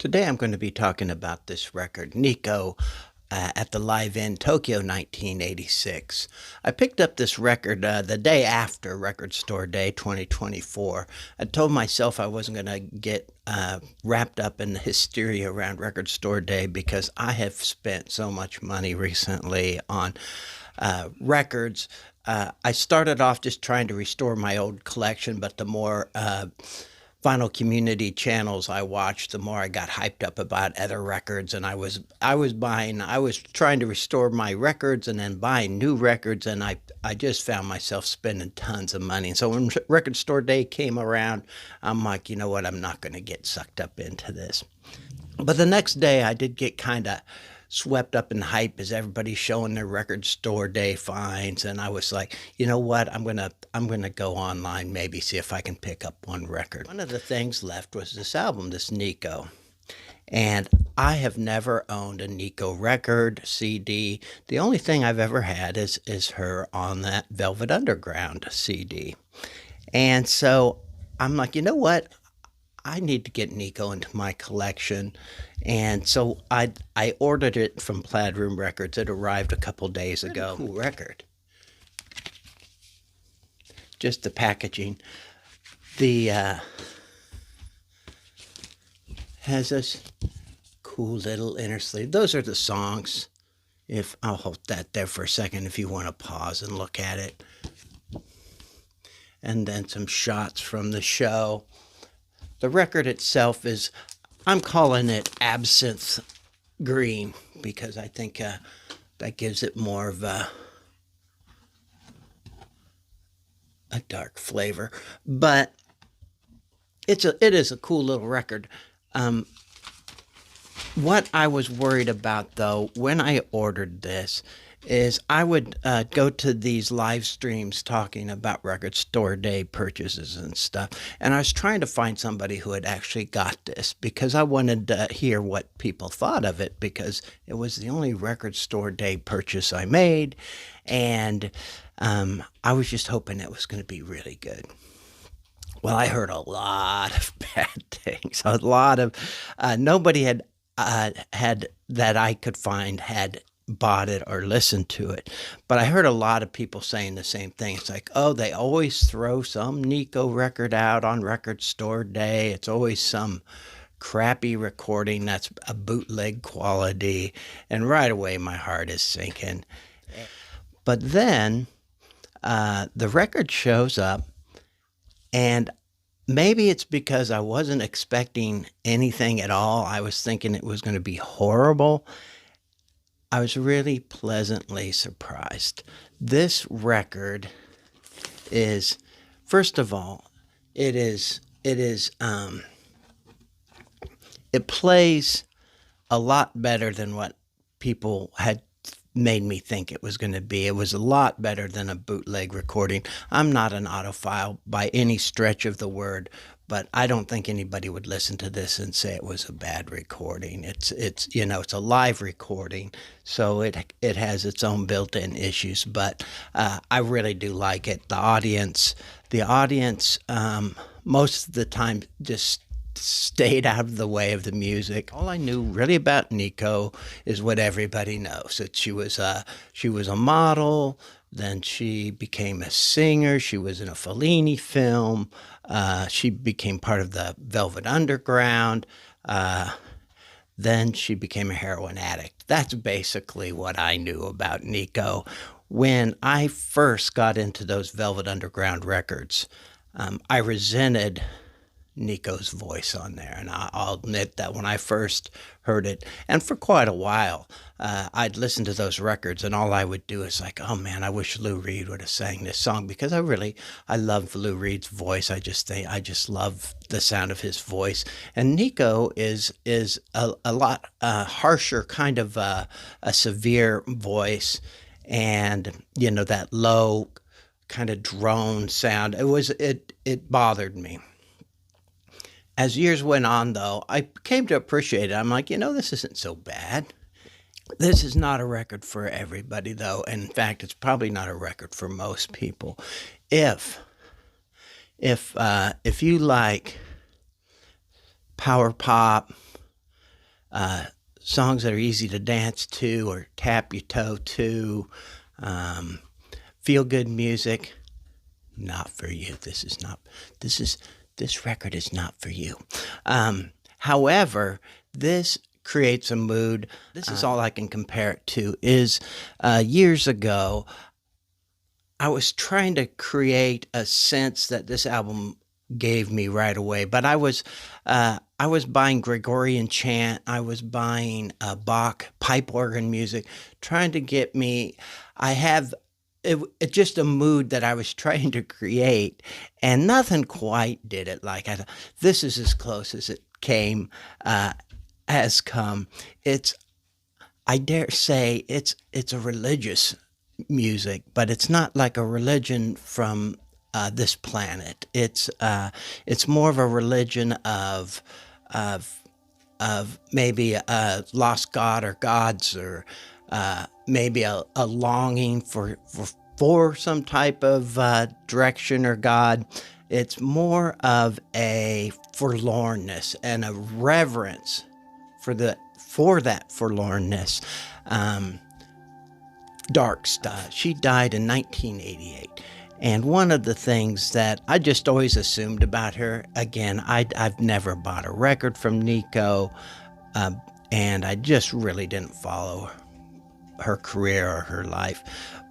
Today I'm going to be talking about this record, Nico, at the Live in Tokyo 1986. I picked up this record the day after Record Store Day 2024. I told myself I wasn't going to get wrapped up in the hysteria around Record Store Day because I have spent so much money recently on records. I started off just trying to restore my old collection, but the more final community channels I watched, the more I got hyped up about other records, and I was trying to restore my records and then buying new records, and I just found myself spending tons of money. And so when Record Store Day came around, I'm like, you know what, I'm not going to get sucked up into this. But the next day I did get kind of swept up in hype as everybody's showing their Record Store Day finds, and I was like, you know what, I'm gonna go online, maybe see if I can pick up one record. One of the things left was this album, this Nico. And I have never owned a Nico record, CD. The only thing I've ever had is her on that Velvet Underground CD. And so I'm like, you know what? I need to get Nico into my collection. And so I ordered it from Plaid Room Records. It arrived a couple days ago. Cool record. Just the packaging. The has this cool little inner sleeve. Those are the songs. If I'll hold that there for a second if you want to pause and look at it. And then some shots from the show. The record itself is, I'm calling it Absinthe Green because I think that gives it more of a dark flavor. But it is a cool little record. What I was worried about, though, when I ordered this, is I would go to these live streams talking about Record Store Day purchases and stuff. And I was trying to find somebody who had actually got this because I wanted to hear what people thought of it because it was the only Record Store Day purchase I made. And I was just hoping it was going to be really good. Well, I heard a lot of bad things. A lot of nobody had that I could find had bought it or listened to it. But I heard a lot of people saying the same thing. It's like, oh, they always throw some Nico record out on Record Store Day. It's always some crappy recording that's a bootleg quality. And right away, my heart is sinking. But then the record shows up, and maybe it's because I wasn't expecting anything at all. I was thinking it was going to be horrible. I was really pleasantly surprised. This record is, first of all, it plays a lot better than what people had made me think it was going to be. It was a lot better than a bootleg recording. I'm not an audiophile by any stretch of the word, but I don't think anybody would listen to this and say it was a bad recording. It's a live recording, so it has its own built-in issues, but I really do like it. The audience most of the time just stayed out of the way of the music. All I knew really about Nico is what everybody knows. That she was a model, then she became a singer, she was in a Fellini film, she became part of the Velvet Underground, then she became a heroin addict. That's basically what I knew about Nico. When I first got into those Velvet Underground records, I resented Nico's voice on there, and I'll admit that when I first heard it, and for quite a while, I'd listen to those records, and all I would do is like, oh man, I wish Lou Reed would have sang this song because I love Lou Reed's voice. I just love the sound of his voice, and Nico is a lot harsher, kind of a severe voice, and that low kind of drone sound. It bothered me. As years went on, though, I came to appreciate it. I'm like, this isn't so bad. This is not a record for everybody, though. And in fact, it's probably not a record for most people. If you like power pop, songs that are easy to dance to or tap your toe to, um, feel good music. Not for you. This record is not for you. However, this creates a mood. This is all I can compare it to. Is years ago, I was trying to create a sense that this album gave me right away, but I was buying Gregorian chant, I was buying Bach pipe organ music, trying to get me. I have it just a mood that I was trying to create, and nothing quite did it. Like I thought, this is as close as it came, has come. It's I dare say it's a religious music, but it's not like a religion from this planet. It's more of a religion of maybe a lost god or gods, or maybe a longing for some type of direction or God. It's more of a forlornness and a reverence for that forlornness. Dark stuff. She died in 1988. And one of the things that I just always assumed about her, again, I've never bought a record from Nico, and I just really didn't follow her career or her life.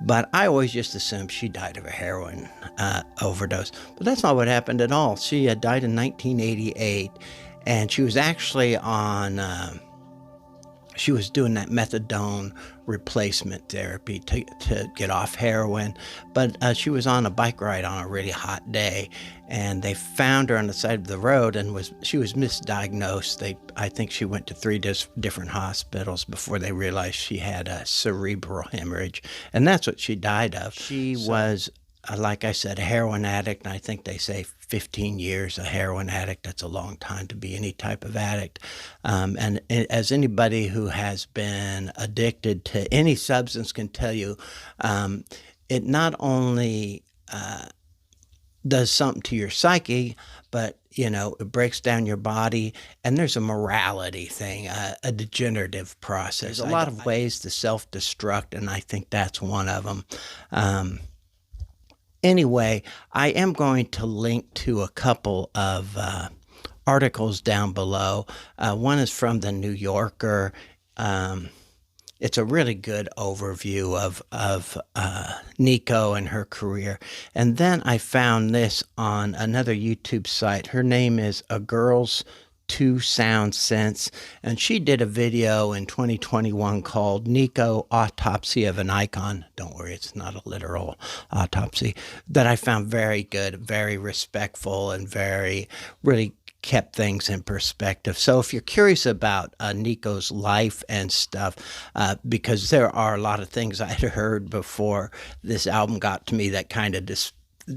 But I always just assumed she died of a heroin overdose. But that's not what happened at all. She died in 1988, and she was actually on... she was doing that methadone replacement therapy to get off heroin, but she was on a bike ride on a really hot day, and they found her on the side of the road, and she was misdiagnosed. I think she went to 3 different hospitals before they realized she had a cerebral hemorrhage, and that's what she died of. She was, like I said, a heroin addict, and I think they say 15 years a heroin addict. That's a long time to be any type of addict. And as anybody who has been addicted to any substance can tell you, it not only does something to your psyche, but it breaks down your body, and there's a morality thing, a degenerative process. There's a lot of ways to self-destruct, and I think that's one of them. Anyway, I am going to link to a couple of articles down below. One is from the New Yorker. It's a really good overview of Nico and her career. And then I found this on another YouTube site. Her name is A Girl's Two Sound Sense, and she did a video in 2021 called Nico, Autopsy of an Icon. Don't worry, it's not a literal autopsy. That I found very good, very respectful, and really kept things in perspective. So if you're curious about Nico's life and stuff, because there are a lot of things I had heard before this album got to me that kind of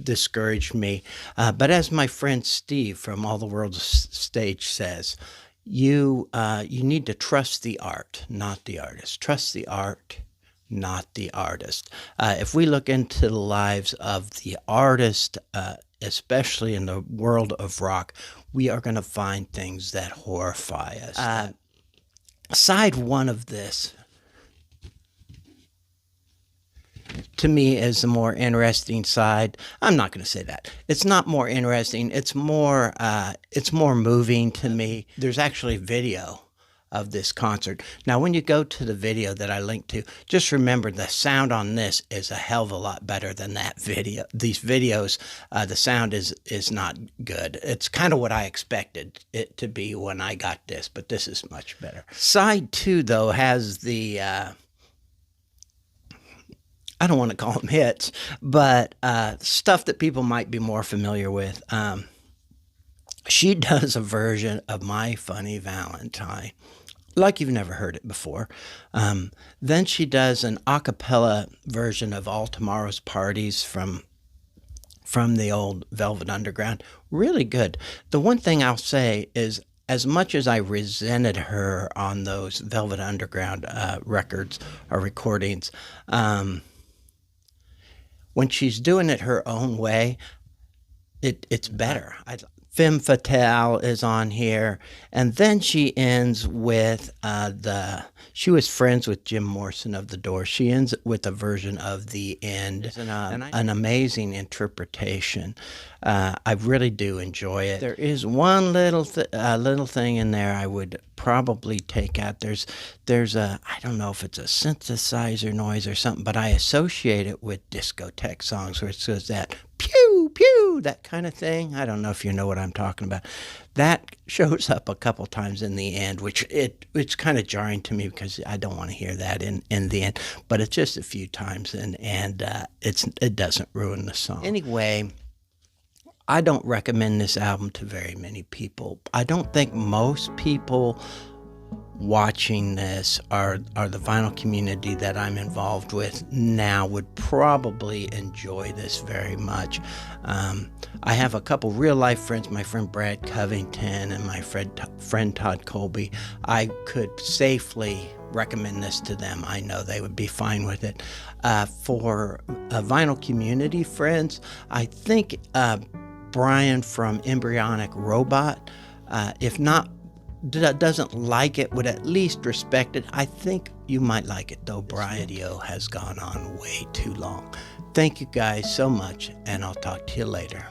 discouraged me. But as my friend Steve from All the World's Stage says, you need to trust the art, not the artist. Trust the art, not the artist. If we look into the lives of the artist, especially in the world of rock, we are going to find things that horrify us. Side one of this, to me, is the more interesting side. I'm not going to say that. It's not more interesting. It's more moving to me. There's actually video of this concert. Now, when you go to the video that I linked to, just remember the sound on this is a hell of a lot better than that video. These videos, the sound is not good. It's kind of what I expected it to be when I got this, but this is much better. Side 2, though, has the... I don't want to call them hits, but stuff that people might be more familiar with. She does a version of My Funny Valentine, like you've never heard it before. Then she does an a cappella version of All Tomorrow's Parties from the old Velvet Underground. Really good. The one thing I'll say is, as much as I resented her on those Velvet Underground records or recordings, when she's doing it her own way, it's better. I Femme Fatale is on here, and then she ends with she was friends with Jim Morrison of The Doors. She ends with a version of The End, an amazing interpretation. I really do enjoy it. There is one little thing in there I would probably take out. There's a, I don't know if it's a synthesizer noise or something, but I associate it with discotheque songs where it says that pew pew, that kind of thing. I don't know if you know what I'm talking about. That shows up a couple times in the end, which it's kind of jarring to me because I don't want to hear that in the end. But it's just a few times, and it doesn't ruin the song. Anyway, I don't recommend this album to very many people. I don't think most people watching this are the vinyl community that I'm involved with now would probably enjoy this very much. I have a couple real life friends, my friend Brad Covington and my friend Todd Colby. I could safely recommend this to them. I know they would be fine with it. For vinyl community friends, I think Brian from Embryonic Robot, if not doesn't like it, would at least respect it. I think you might like it though, Brian. This video has gone on way too long. Thank you guys so much, and I'll talk to you later.